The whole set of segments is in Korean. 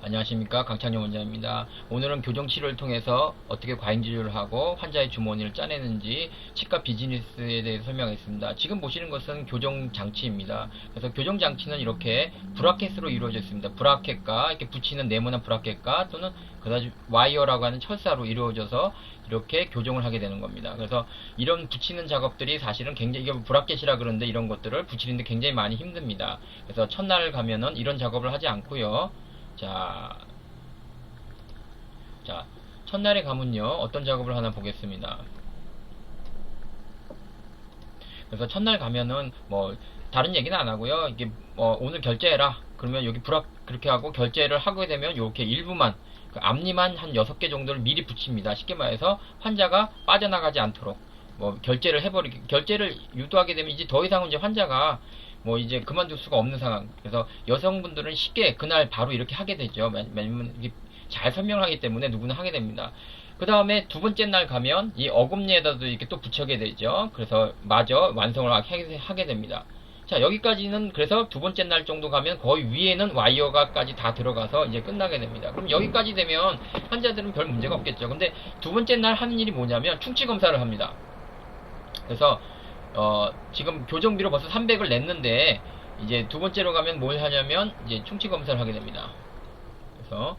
안녕하십니까, 강창영 원장입니다. 오늘은 교정치료를 통해서 어떻게 과잉진료를 하고 환자의 주머니를 짜내는지 치과 비즈니스에 대해서 설명하겠습니다. 지금 보시는 것은 교정장치입니다. 그래서 교정장치는 이렇게 브라켓으로 이루어져 있습니다. 브라켓과 이렇게 붙이는 네모난 브라켓과 또는 그다지 와이어라고 하는 철사로 이루어져서 이렇게 교정을 하게 되는 겁니다. 그래서 이런 붙이는 작업들이 사실은 굉장히, 이게 브라켓이라 그러는데 이런 것들을 붙이는데 굉장히 많이 힘듭니다. 그래서 첫날 가면은 이런 작업을 하지 않고요. 자, 첫날에 가면요, 어떤 작업을 하나 보겠습니다. 그래서 첫날 가면은, 다른 얘기는 안 하고요. 이게, 오늘 결제해라. 그러면 여기 그렇게 하고 결제를 하게 되면, 이렇게 일부만, 그 앞니만 한 6개 정도를 미리 붙입니다. 쉽게 말해서, 환자가 빠져나가지 않도록, 결제를 유도하게 되면, 이제 더 이상은 이제 환자가, 이제 그만둘 수가 없는 상황. 그래서 여성분들은 쉽게 그날 바로 이렇게 하게 되죠. 왜냐면 잘 설명하기 때문에 누구나 하게 됩니다. 그 다음에 두 번째 날 가면 이 어금니에다도 이렇게 또 붙여게 되죠. 그래서 마저 완성을 하게 됩니다. 자, 여기까지는, 그래서 두 번째 날 정도 가면 거의 위에는 와이어가까지 다 들어가서 이제 끝나게 됩니다. 그럼 여기까지 되면 환자들은 별 문제가 없겠죠. 근데 두 번째 날 하는 일이 뭐냐면 충치 검사를 합니다. 그래서 지금 교정비로 벌써 300을 냈는데, 이제 두 번째로 가면 뭘 하냐면, 이제 충치 검사를 하게 됩니다. 그래서,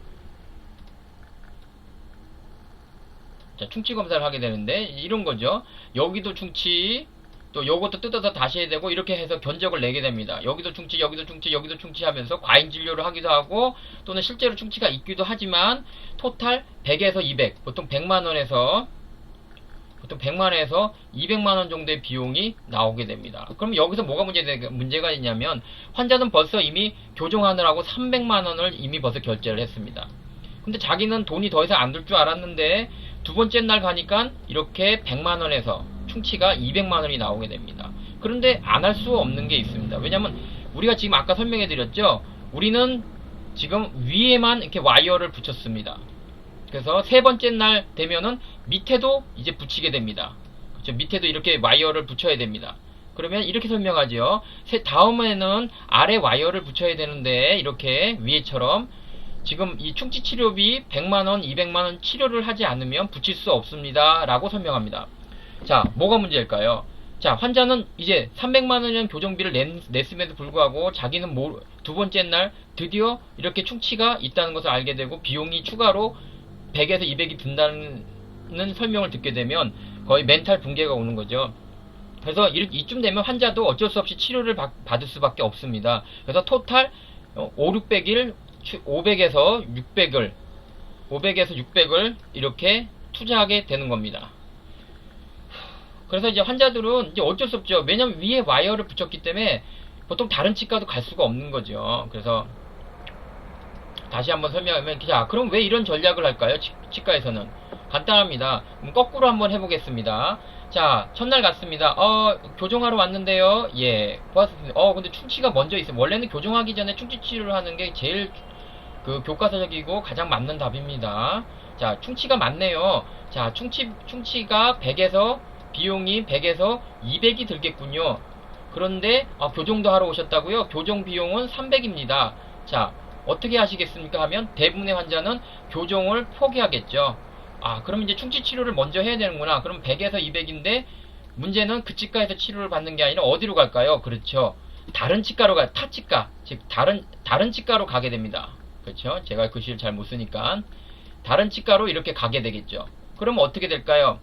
자, 충치 검사를 하게 되는데, 이런 거죠. 여기도 충치, 또 요것도 뜯어서 다시 해야 되고, 이렇게 해서 견적을 내게 됩니다. 여기도 충치, 여기도 충치, 여기도 충치 하면서 과잉 진료를 하기도 하고, 또는 실제로 충치가 있기도 하지만, 토탈 100에서 200, 보통 100만원에서 200만원 정도의 비용이 나오게 됩니다. 그럼 여기서 뭐가 문제가 있냐면, 환자는 벌써 이미 교정하느라고 300만원을 이미 벌써 결제를 했습니다. 근데 자기는 돈이 더 이상 안 들 줄 알았는데, 두 번째 날 가니까 이렇게 100만원에서 충치가 200만원이 나오게 됩니다. 그런데 안 할 수 없는 게 있습니다. 왜냐면 우리가 지금 아까 설명해 드렸죠. 우리는 지금 위에만 이렇게 와이어를 붙였습니다. 그래서 세 번째 날 되면은 밑에도 이제 붙이게 됩니다. 그렇죠? 밑에도 이렇게 와이어를 붙여야 됩니다. 그러면 이렇게 설명하죠. 다음에는 아래 와이어를 붙여야 되는데, 이렇게 위에처럼 지금 이 충치 치료비 100만원, 200만원 치료를 하지 않으면 붙일 수 없습니다. 라고 설명합니다. 자, 뭐가 문제일까요? 자, 환자는 이제 300만원이라는 교정비를 냈음에도 불구하고 자기는 두 번째 날 드디어 이렇게 충치가 있다는 것을 알게 되고 비용이 추가로 100에서 200이 든다는 설명을 듣게 되면 거의 멘탈 붕괴가 오는 거죠. 그래서 이쯤 되면 환자도 어쩔 수 없이 치료를 받을 수밖에 없습니다. 그래서 토탈 500에서 600을 이렇게 투자하게 되는 겁니다. 그래서 이제 환자들은 이제 어쩔 수 없죠. 왜냐면 위에 와이어를 붙였기 때문에 보통 다른 치과도 갈 수가 없는 거죠. 그래서 다시 한번 설명하면, 자, 그럼 왜 이런 전략을 할까요? 치과에서는 간단합니다. 그럼 거꾸로 한번 해보겠습니다. 자, 첫날 갔습니다. 교정하러 왔는데요. 예, 보았습니다. 근데 충치가 먼저 있어요. 원래는 교정하기 전에 충치 치료를 하는 게 제일 교과서적이고 가장 맞는 답입니다. 자, 충치가 많네요. 자, 충치가 100에서 비용이 100에서 200이 들겠군요. 그런데 교정도 하러 오셨다고요? 교정 비용은 300입니다. 자, 어떻게 하시겠습니까? 하면 대부분의 환자는 교정을 포기하겠죠. 그럼 이제 충치 치료를 먼저 해야 되는구나. 그럼 100에서 200인데 문제는 그 치과에서 치료를 받는 게 아니라 어디로 갈까요? 그렇죠. 다른 치과로 타치과, 즉 다른 치과로 가게 됩니다. 그렇죠? 제가 글씨를 잘 못 쓰니까 다른 치과로 이렇게 가게 되겠죠. 그러면 어떻게 될까요?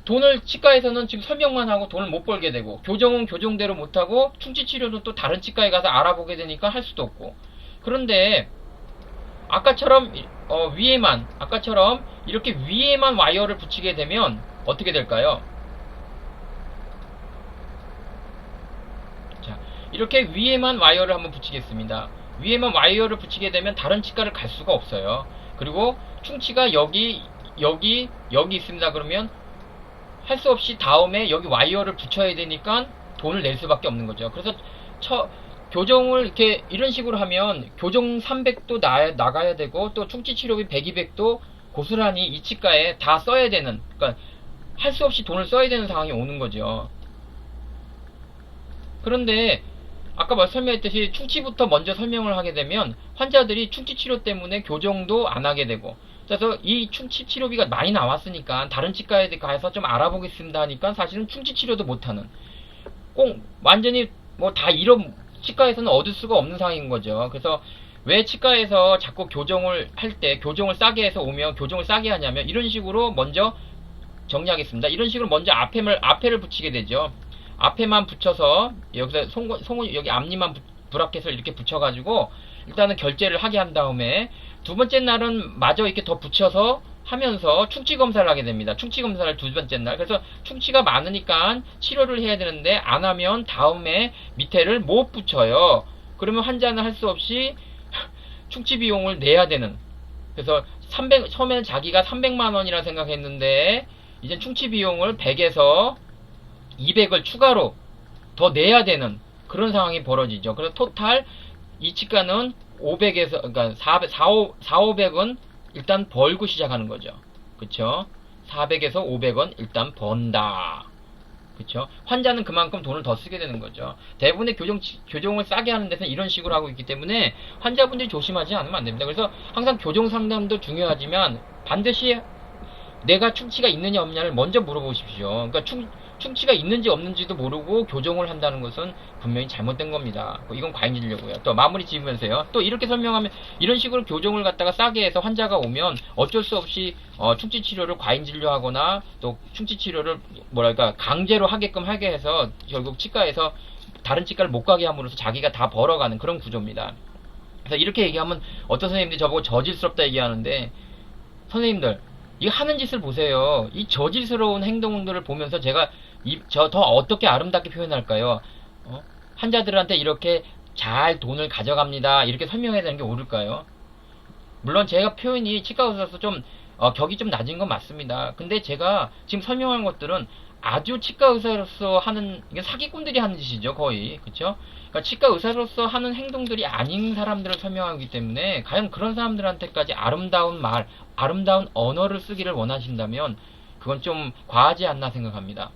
돈을 치과에서는 지금 설명만 하고 돈을 못 벌게 되고, 교정은 교정대로 못하고, 충치 치료도 또 다른 치과에 가서 알아보게 되니까 할 수도 없고. 그런데 아까처럼 이렇게 위에만 와이어를 붙이게 되면 어떻게 될까요? 자, 이렇게 위에만 와이어를 한번 붙이겠습니다. 위에만 와이어를 붙이게 되면 다른 치과를 갈 수가 없어요. 그리고 충치가 여기 있습니다. 그러면 할 수 없이 다음에 여기 와이어를 붙여야 되니까 돈을 낼 수밖에 없는 거죠. 그래서 교정을 이렇게 이런 식으로 하면 교정 300도 나가야 되고, 또 충치 치료비 100, 200도 고스란히 이 치과에 다 써야 되는, 그러니까 할 수 없이 돈을 써야 되는 상황이 오는 거죠. 그런데 아까 설명했듯이 충치부터 먼저 설명을 하게 되면 환자들이 충치 치료 때문에 교정도 안 하게 되고, 그래서 이 충치 치료비가 많이 나왔으니까 다른 치과에 가서 좀 알아보겠습니다 하니까 사실은 충치 치료도 못하는, 꼭 완전히 뭐 다 이런 치과에서는 얻을 수가 없는 상황인 거죠. 그래서 왜 치과에서 자꾸 교정을 할 때 교정을 싸게 해서 오면 교정을 싸게 하냐면 이런 식으로 먼저 정리하겠습니다. 이런 식으로 먼저 앞에를 붙이게 되죠. 앞에만 붙여서 여기서 여기 앞니만 브라켓을 이렇게 붙여가지고 일단은 결제를 하게 한 다음에 두 번째 날은 마저 이렇게 더 붙여서 하면서 충치 검사를 하게 됩니다. 충치 검사를 두 번째 날. 그래서 충치가 많으니까 치료를 해야 되는데 안 하면 다음에 밑에를 못 붙여요. 그러면 환자는 할 수 없이 충치 비용을 내야 되는. 그래서 처음에는 자기가 300만 원이라 생각했는데 이제 충치 비용을 100에서 200을 추가로 더 내야 되는 그런 상황이 벌어지죠. 그래서 토탈 이 치과는 500에서 그러니까 500은 일단 벌고 시작하는 거죠. 그쵸? 400에서 500원 일단 번다. 그쵸? 환자는 그만큼 돈을 더 쓰게 되는 거죠. 대부분의 교정을 싸게 하는 데서는 이런 식으로 하고 있기 때문에 환자분들이 조심하지 않으면 안 됩니다. 그래서 항상 교정 상담도 중요하지만 반드시 내가 충치가 있느냐 없느냐를 먼저 물어보십시오. 그러니까 충치가 있는지 없는지도 모르고 교정을 한다는 것은 분명히 잘못된 겁니다. 이건 과잉 진료고요. 또 마무리 지으면서요. 또 이렇게 설명하면 이런 식으로 교정을 갖다가 싸게 해서 환자가 오면 어쩔 수 없이 충치 치료를 과잉 진료하거나 또 충치 치료를 뭐랄까 강제로 하게끔 하게 해서 결국 치과에서 다른 치과를 못 가게 함으로써 자기가 다 벌어가는 그런 구조입니다. 그래서 이렇게 얘기하면 어떤 선생님들이 저보고 저질스럽다 얘기하는데, 선생님들 이 하는 짓을 보세요. 이 저질스러운 행동들을 보면서 제가 더 어떻게 아름답게 표현할까요? 환자들한테 이렇게 잘 돈을 가져갑니다. 이렇게 설명해야 되는 게 옳을까요? 물론 제가 표현이 치과 의사로서 좀 격이 좀 낮은 건 맞습니다. 근데 제가 지금 설명한 것들은 아주 치과 의사로서 하는, 이게 사기꾼들이 하는 짓이죠, 거의. 그쵸? 그러니까 치과 의사로서 하는 행동들이 아닌 사람들을 설명하기 때문에 과연 그런 사람들한테까지 아름다운 말, 아름다운 언어를 쓰기를 원하신다면 그건 좀 과하지 않나 생각합니다.